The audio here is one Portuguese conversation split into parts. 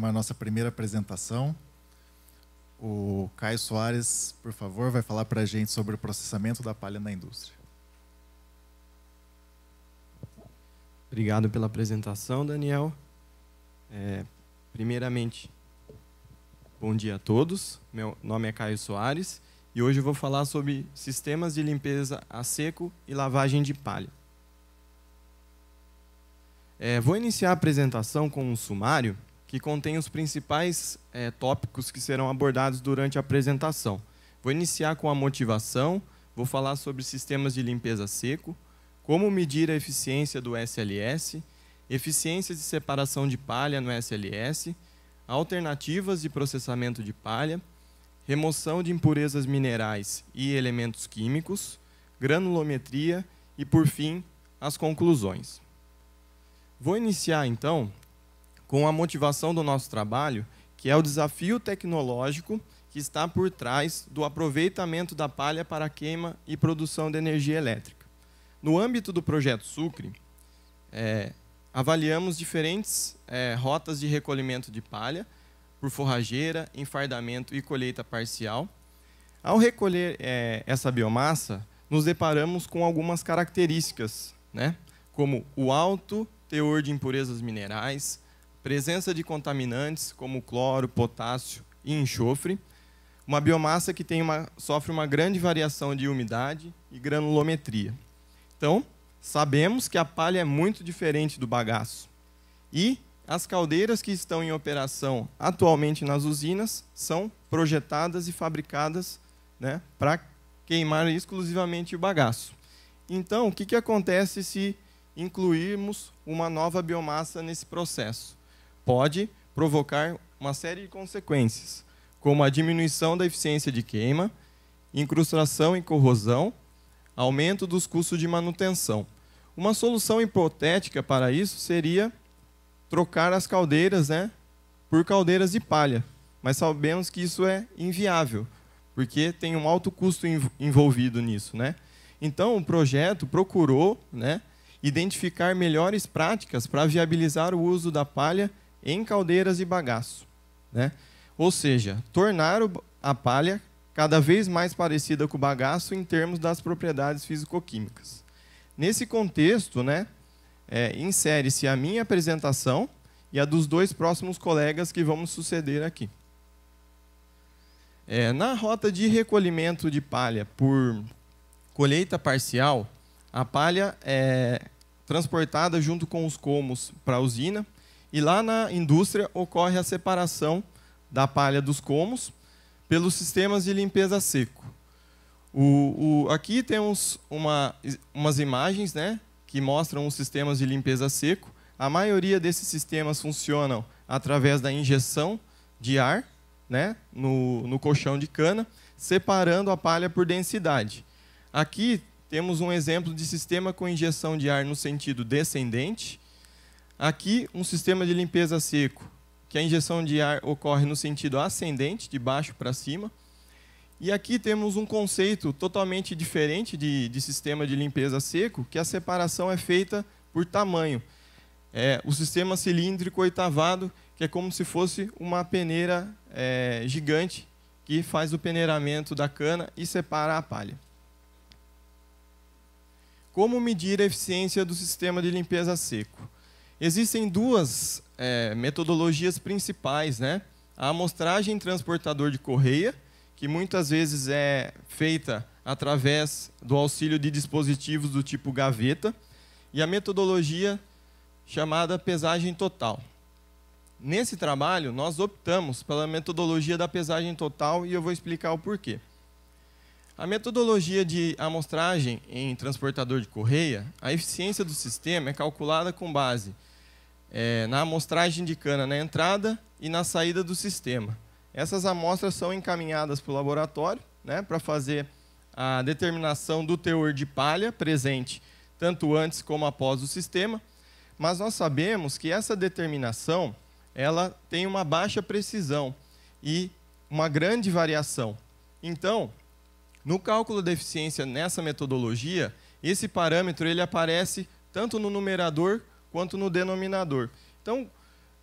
chamar a nossa primeira apresentação. O Caio Soares, por favor, vai falar para a gente sobre o processamento da palha na indústria. Obrigado pela apresentação, Daniel. Primeiramente, bom dia a todos. Meu nome é Caio Soares e hoje eu vou falar sobre sistemas de limpeza a seco e lavagem de palha. Vou iniciar a apresentação com um sumário que contém os principais tópicos que serão abordados durante a apresentação. Vou iniciar com a motivação, vou falar sobre sistemas de limpeza a seco, como medir a eficiência do SLS, eficiências de separação de palha no SLS, alternativas de processamento de palha, remoção de impurezas minerais e elementos químicos, granulometria e, por fim, as conclusões. Vou iniciar, então, com a motivação do nosso trabalho, que é o desafio tecnológico que está por trás do aproveitamento da palha para queima e produção de energia elétrica. No âmbito do projeto Sucre, avaliamos diferentes rotas de recolhimento de palha por forrageira, enfardamento e colheita parcial. Ao recolher essa biomassa, nos deparamos com algumas características, como o alto teor de impurezas minerais, presença de contaminantes como cloro, potássio e enxofre, uma biomassa que sofre uma grande variação de umidade e granulometria. Então, sabemos que a palha é muito diferente do bagaço. E as caldeiras que estão em operação atualmente nas usinas são projetadas e fabricadas para queimar exclusivamente o bagaço. Então, o que acontece se incluirmos uma nova biomassa nesse processo? Pode provocar uma série de consequências, como a diminuição da eficiência de queima, incrustação e corrosão, aumento dos custos de manutenção. Uma solução hipotética para isso seria trocar as caldeiras por caldeiras de palha, mas sabemos que isso é inviável, porque tem um alto custo envolvido nisso. Então, o projeto procurou identificar melhores práticas para viabilizar o uso da palha em caldeiras de bagaço. Ou seja, tornar a palha cada vez mais parecida com o bagaço em termos das propriedades físico-químicas. Nesse contexto, insere-se a minha apresentação e a dos dois próximos colegas que vamos suceder aqui. Na rota de recolhimento de palha por colheita parcial, a palha é transportada junto com os comos para a usina e lá na indústria ocorre a separação da palha dos comos pelos sistemas de limpeza a seco. Aqui temos umas imagens que mostram os sistemas de limpeza a seco. A maioria desses sistemas funcionam através da injeção de ar no colchão de cana, separando a palha por densidade. Aqui temos um exemplo de sistema com injeção de ar no sentido descendente. Aqui, um sistema de limpeza a seco, que a injeção de ar ocorre no sentido ascendente, de baixo para cima. E aqui temos um conceito totalmente diferente de sistema de limpeza a seco, que a separação é feita por tamanho. O sistema cilíndrico oitavado, que é como se fosse uma peneira gigante, que faz o peneiramento da cana e separa a palha. Como medir a eficiência do sistema de limpeza a seco? Existem duas metodologias principais. A amostragem transportador de correia, que muitas vezes é feita através do auxílio de dispositivos do tipo gaveta, e a metodologia chamada pesagem total. Nesse trabalho, nós optamos pela metodologia da pesagem total e eu vou explicar o porquê. A metodologia de amostragem em transportador de correia, a eficiência do sistema é calculada com base na amostragem de cana na entrada e na saída do sistema. Essas amostras são encaminhadas para o laboratório para fazer a determinação do teor de palha presente tanto antes como após o sistema, mas nós sabemos que essa determinação ela tem uma baixa precisão e uma grande variação. Então, no cálculo da eficiência nessa metodologia, esse parâmetro ele aparece tanto no numerador quanto no denominador. Então,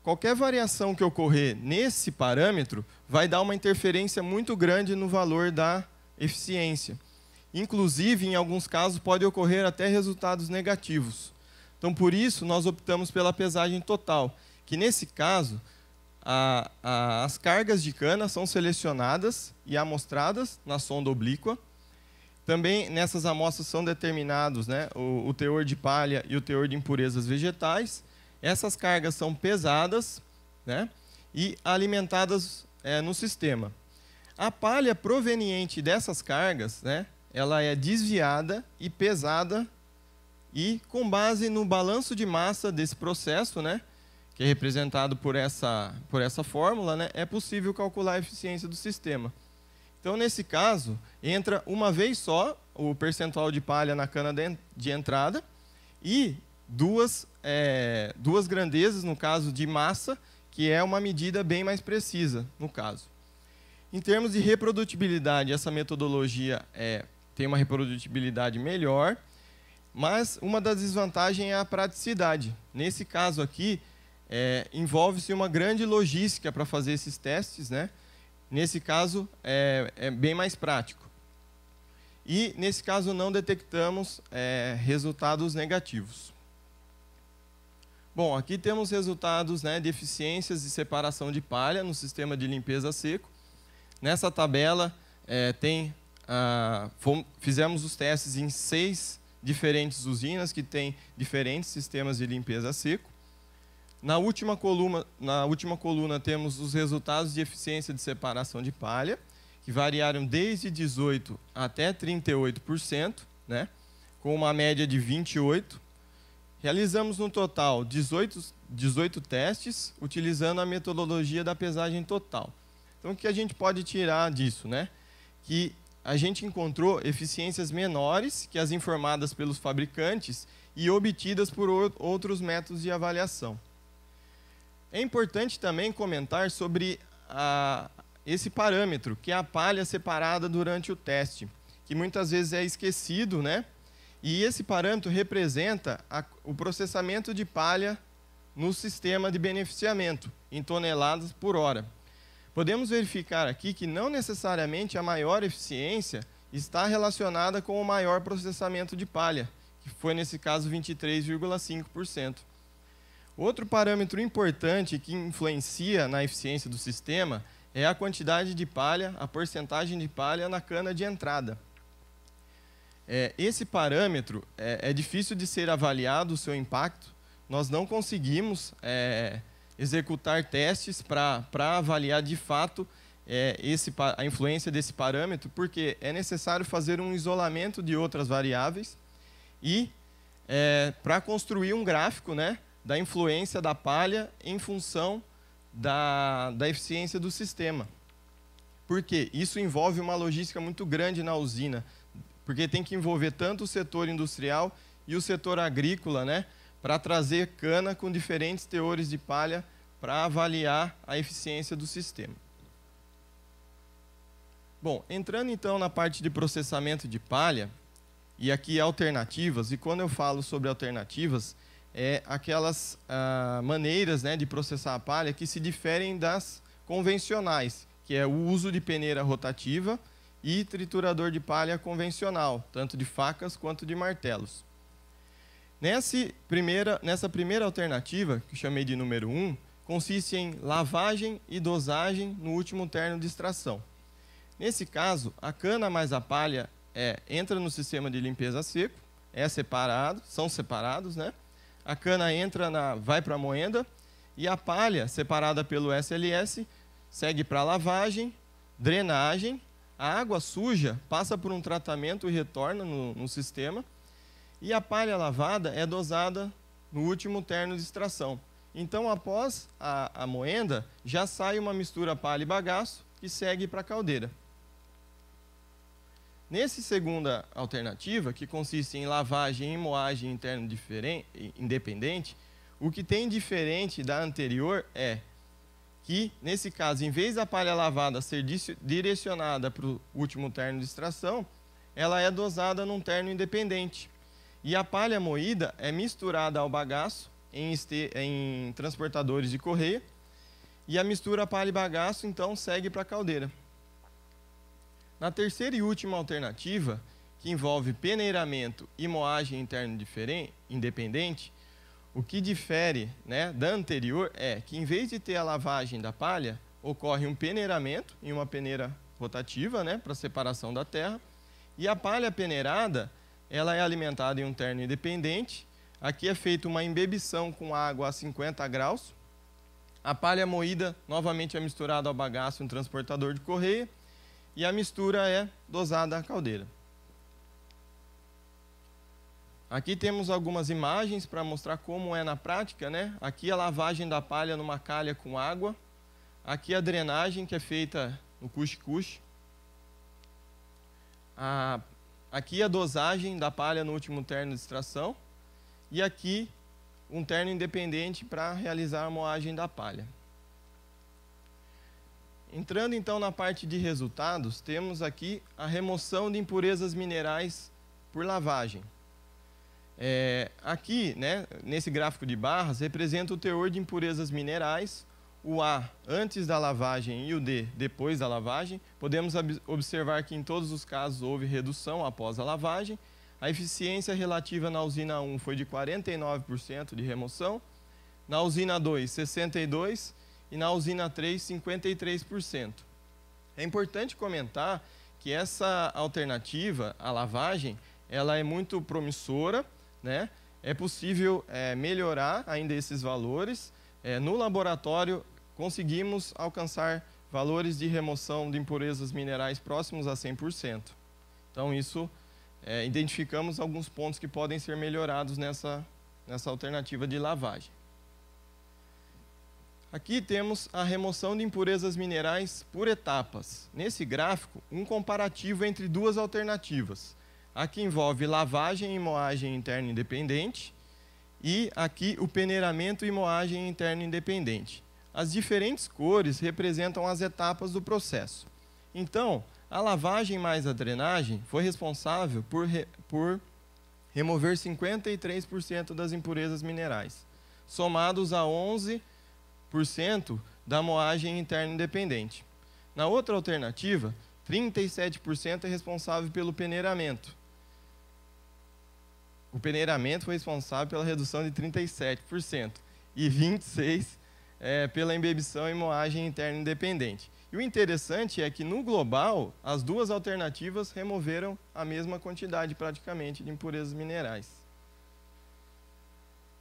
qualquer variação que ocorrer nesse parâmetro vai dar uma interferência muito grande no valor da eficiência. Inclusive, em alguns casos, pode ocorrer até resultados negativos. Então, por isso, nós optamos pela pesagem total, que nesse caso, as cargas de cana são selecionadas e amostradas na sonda oblíqua. Também nessas amostras são determinados, né, o teor de palha e o teor de impurezas vegetais. Essas cargas são pesadas, né, e alimentadas no sistema. A palha proveniente dessas cargas, né, ela é desviada e pesada, e com base no balanço de massa desse processo, né, que é representado por essa fórmula, né, é possível calcular a eficiência do sistema. Então, nesse caso, entra uma vez só o percentual de palha na cana de entrada e duas grandezas, no caso de massa, que é uma medida bem mais precisa, no caso. Em termos de reprodutibilidade, essa metodologia tem uma reprodutibilidade melhor, mas uma das desvantagens é a praticidade. Nesse caso aqui, envolve-se uma grande logística para fazer esses testes, né? Nesse caso, é bem mais prático. E, nesse caso, não detectamos resultados negativos. Bom, aqui temos resultados, né, de eficiências de separação de palha no sistema de limpeza seco. Nessa tabela, fizemos os testes em 6 diferentes usinas que têm diferentes sistemas de limpeza seco. Na última coluna temos os resultados de eficiência de separação de palha, que variaram desde 18% até 38%, né, com uma média de 28%. Realizamos no total 18 testes, utilizando a metodologia da pesagem total. Então, o que a gente pode tirar disso, né? Que a gente encontrou eficiências menores que as informadas pelos fabricantes e obtidas por outros métodos de avaliação. É importante também comentar sobre esse parâmetro, que é a palha separada durante o teste, que muitas vezes é esquecido, né? E esse parâmetro representa o processamento de palha no sistema de beneficiamento, em toneladas por hora. Podemos verificar aqui que não necessariamente a maior eficiência está relacionada com o maior processamento de palha, que foi, nesse caso, 23,5%. Outro parâmetro importante que influencia na eficiência do sistema é a quantidade de palha, a porcentagem de palha na cana de entrada. Esse parâmetro é difícil de ser avaliado, o seu impacto. Nós não conseguimos executar testes para avaliar de fato a influência desse parâmetro, porque é necessário fazer um isolamento de outras variáveis e para construir um gráfico, né, da influência da palha em função da eficiência do sistema. Porque isso envolve uma logística muito grande na usina, porque tem que envolver tanto o setor industrial e o setor agrícola, né, para trazer cana com diferentes teores de palha para avaliar a eficiência do sistema. Bom, entrando então na parte de processamento de palha, e aqui alternativas, e quando eu falo sobre alternativas, aquelas maneiras, né, de processar a palha que se diferem das convencionais, que é o uso de peneira rotativa e triturador de palha convencional, tanto de facas quanto de martelos. Nessa primeira alternativa, que eu chamei de número 1, consiste em lavagem e dosagem no último terno de extração. Nesse caso, a cana mais a palha entra no sistema de limpeza seco, são separados, né? A cana vai para a moenda e a palha, separada pelo SLS, segue para lavagem, drenagem, a água suja passa por um tratamento e retorna no sistema, e a palha lavada é dosada no último terno de extração. Então, após a moenda, já sai uma mistura palha e bagaço que segue para a caldeira. Nessa segunda alternativa, que consiste em lavagem e moagem interna independente, o que tem diferente da anterior é que, nesse caso, em vez da palha lavada ser direcionada para o último terno de extração, ela é dosada num terno independente. E a palha moída é misturada ao bagaço em transportadores de correia. E a mistura palha e bagaço, então, segue para a caldeira. Na terceira e última alternativa, que envolve peneiramento e moagem interna independente, o que difere, né, da anterior é que, em vez de ter a lavagem da palha, ocorre um peneiramento em uma peneira rotativa, né, para separação da terra, e a palha peneirada, ela é alimentada em um terno independente. Aqui é feita uma embebição com água a 50 graus. A palha moída novamente é misturada ao bagaço em um transportador de correia, e a mistura é dosada à caldeira. Aqui temos algumas imagens para mostrar como é na prática, né? Aqui a lavagem da palha numa calha com água. Aqui a drenagem que é feita no cuxe-cuxe. Aqui a dosagem da palha no último terno de extração. E aqui um terno independente para realizar a moagem da palha. Entrando então na parte de resultados, temos aqui a remoção de impurezas minerais por lavagem. Aqui, né, nesse gráfico de barras, representa o teor de impurezas minerais, o A antes da lavagem e o D depois da lavagem. Podemos observar que em todos os casos houve redução após a lavagem. A eficiência relativa na usina 1 foi de 49% de remoção, na usina 2, 62%, e na usina 3, 53%. É importante comentar que essa alternativa, a lavagem, ela é muito promissora, né? É possível melhorar ainda esses valores. No laboratório, conseguimos alcançar valores de remoção de impurezas minerais próximos a 100%. Então, isso, identificamos alguns pontos que podem ser melhorados nessa alternativa de lavagem. Aqui temos a remoção de impurezas minerais por etapas. Nesse gráfico, um comparativo entre duas alternativas. Aqui envolve lavagem e moagem interna independente, e aqui o peneiramento e moagem interna independente. As diferentes cores representam as etapas do processo. Então, a lavagem mais a drenagem foi responsável por remover 53% das impurezas minerais, somados a 11% da moagem interna independente. Na outra alternativa, 37% é responsável pelo peneiramento. O peneiramento foi responsável pela redução de 37% e 26% pela embebição e moagem interna independente. E o interessante é que, no global, as duas alternativas removeram a mesma quantidade, praticamente, de impurezas minerais.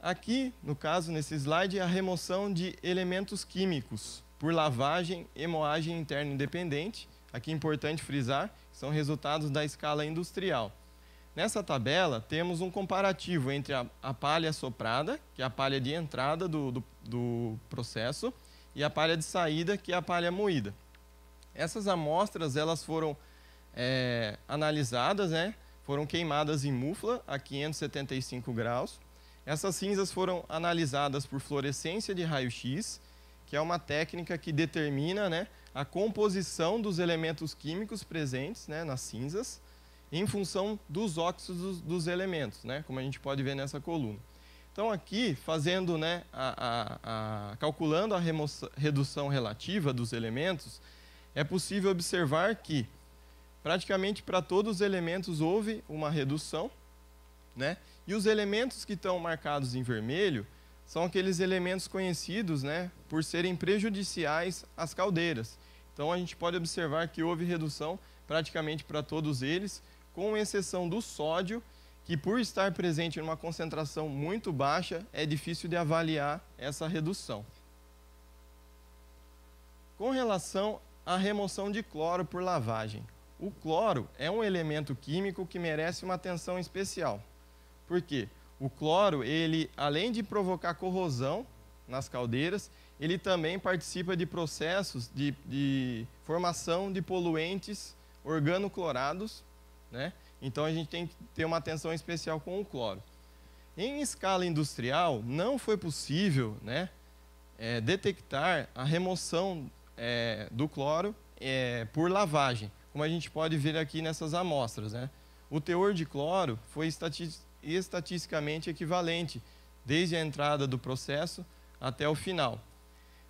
Aqui, no caso, nesse slide, a remoção de elementos químicos por lavagem e moagem interna independente. Aqui é importante frisar que são resultados da escala industrial. Nessa tabela, temos um comparativo entre a palha soprada, que é a palha de entrada do processo, e a palha de saída, que é a palha moída. Essas amostras elas foram analisadas, né? Foram queimadas em mufla a 575 graus. Essas cinzas foram analisadas por fluorescência de raio-x, que é uma técnica que determina, né, a composição dos elementos químicos presentes, né, nas cinzas, em função dos óxidos dos elementos, né, como a gente pode ver nessa coluna. Então, aqui, fazendo, né, calculando a redução relativa dos elementos, é possível observar que, praticamente para todos os elementos, houve uma redução, né, e os elementos que estão marcados em vermelho são aqueles elementos conhecidos, né, por serem prejudiciais às caldeiras. Então, a gente pode observar que houve redução praticamente para todos eles, com exceção do sódio, que por estar presente em uma concentração muito baixa, é difícil de avaliar essa redução. Com relação à remoção de cloro por lavagem. O cloro é um elemento químico que merece uma atenção especial. Por quê? O cloro, ele, além de provocar corrosão nas caldeiras, ele também participa de processos de formação de poluentes organoclorados, né? Então, a gente tem que ter uma atenção especial com o cloro. Em escala industrial, não foi possível, né, detectar a remoção do cloro por lavagem, como a gente pode ver aqui nessas amostras, né? O teor de cloro foi estatisticamente equivalente desde a entrada do processo até o final.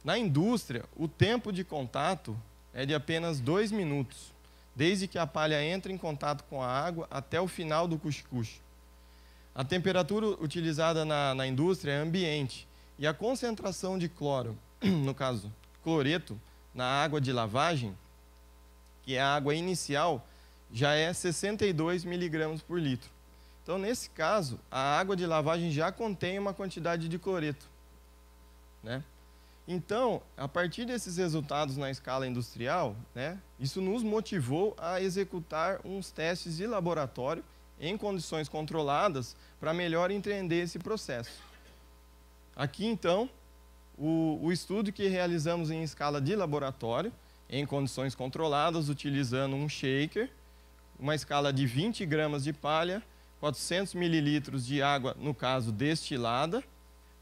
Na indústria, o tempo de contato é de apenas 2 minutos, desde que a palha entra em contato com a água até o final do cuxicuxi. A temperatura utilizada na indústria é ambiente e a concentração de cloro, no caso, cloreto, na água de lavagem, que é a água inicial, já é 62 miligramas por litro. Então, nesse caso, a água de lavagem já contém uma quantidade de cloreto, né? Então, a partir desses resultados na escala industrial, né, isso nos motivou a executar uns testes de laboratório em condições controladas para melhor entender esse processo. Aqui, então, o estudo que realizamos em escala de laboratório, em condições controladas, utilizando um shaker, uma escala de 20 gramas de palha, 400 mililitros de água, no caso destilada,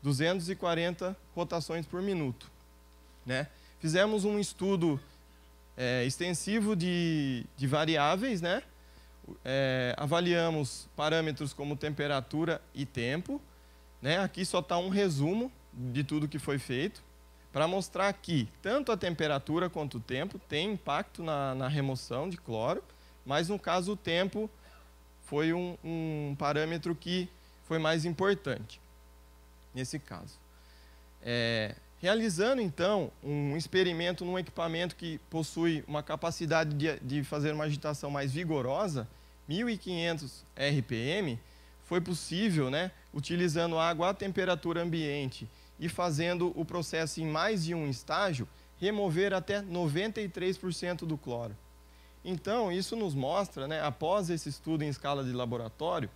240 rotações por minuto, né? Fizemos um estudo extensivo de variáveis, né? Avaliamos parâmetros como temperatura e tempo, né? Aqui só está um resumo de tudo que foi feito, para mostrar que tanto a temperatura quanto o tempo tem impacto na remoção de cloro, mas no caso o tempo foi um parâmetro que foi mais importante nesse caso. Realizando, então, um experimento num equipamento que possui uma capacidade de fazer uma agitação mais vigorosa, 1.500 RPM, foi possível, né, utilizando água à temperatura ambiente e fazendo o processo em mais de um estágio, remover até 93% do cloro. Então, isso nos mostra, né, após esse estudo em escala de laboratório,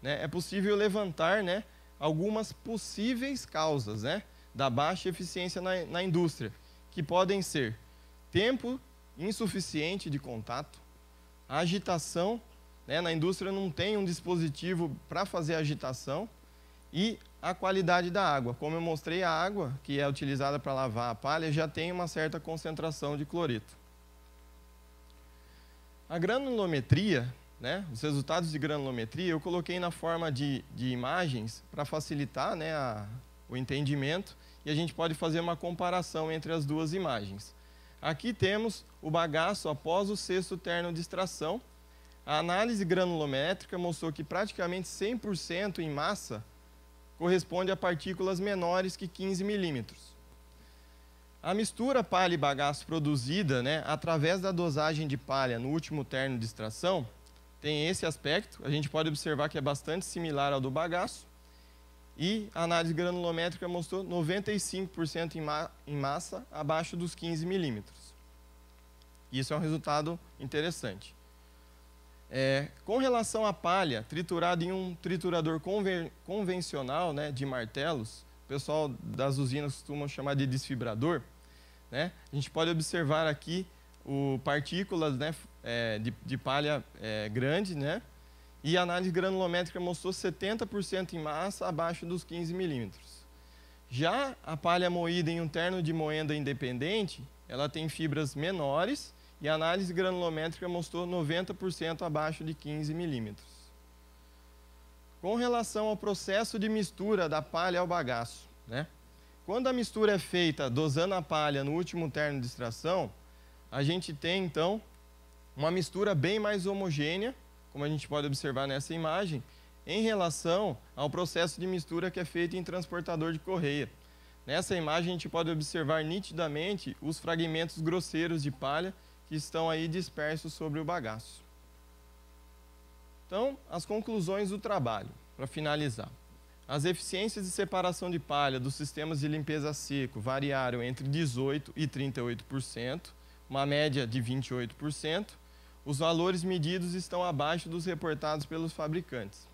né, é possível levantar, né, algumas possíveis causas, né, da baixa eficiência na indústria, que podem ser tempo insuficiente de contato, a agitação, né, na indústria não tem um dispositivo para fazer agitação, e a qualidade da água. Como eu mostrei, a água que é utilizada para lavar a palha já tem uma certa concentração de cloreto. A granulometria, né, os resultados de granulometria, eu coloquei na forma de imagens para facilitar, né, o entendimento, e a gente pode fazer uma comparação entre as duas imagens. Aqui temos o bagaço após o 6º terno de extração. A análise granulométrica mostrou que praticamente 100% em massa corresponde a partículas menores que 15 milímetros. A mistura palha e bagaço produzida, né, através da dosagem de palha no último terno de extração tem esse aspecto. A gente pode observar que é bastante similar ao do bagaço. E a análise granulométrica mostrou 95% em massa abaixo dos 15 milímetros. Isso é um resultado interessante. Com relação à palha, triturada em um triturador convencional, né, de martelos, o pessoal das usinas costumam chamar de desfibrador, né, a gente pode observar aqui partículas, né, de palha grande, né, e a análise granulométrica mostrou 70% em massa abaixo dos 15 milímetros. Já a palha moída em um terno de moenda independente, ela tem fibras menores, e a análise granulométrica mostrou 90% abaixo de 15 milímetros. Com relação ao processo de mistura da palha ao bagaço, né? Quando a mistura é feita dosando a palha no último terno de extração, a gente tem, então, uma mistura bem mais homogênea, como a gente pode observar nessa imagem, em relação ao processo de mistura que é feito em transportador de correia. Nessa imagem, a gente pode observar nitidamente os fragmentos grosseiros de palha que estão aí dispersos sobre o bagaço. Então, as conclusões do trabalho, para finalizar. As eficiências de separação de palha dos sistemas de limpeza a seco variaram entre 18% e 38%, uma média de 28%. Os valores medidos estão abaixo dos reportados pelos fabricantes.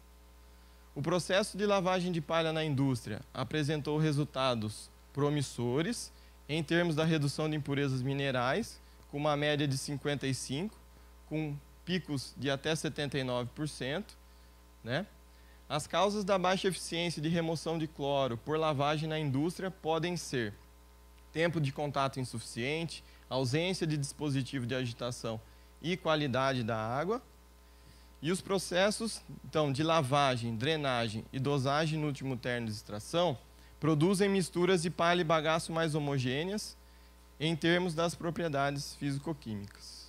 O processo de lavagem de palha na indústria apresentou resultados promissores em termos da redução de impurezas minerais, com uma média de 55%, com picos de até 79%, né? As causas da baixa eficiência de remoção de cloro por lavagem na indústria podem ser tempo de contato insuficiente, ausência de dispositivo de agitação e qualidade da água. E os processos, então, de lavagem, drenagem e dosagem no último terno de extração produzem misturas de palha e bagaço mais homogêneas em termos das propriedades físico-químicas.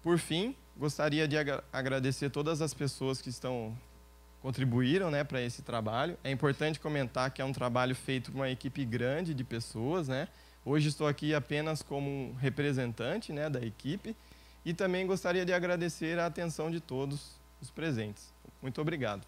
Por fim, gostaria de agradecer todas as pessoas que contribuíram, né, para esse trabalho. É importante comentar que é um trabalho feito por uma equipe grande de pessoas, né? Hoje estou aqui apenas como um representante, né, da equipe. E também gostaria de agradecer a atenção de todos os presentes. Muito obrigado.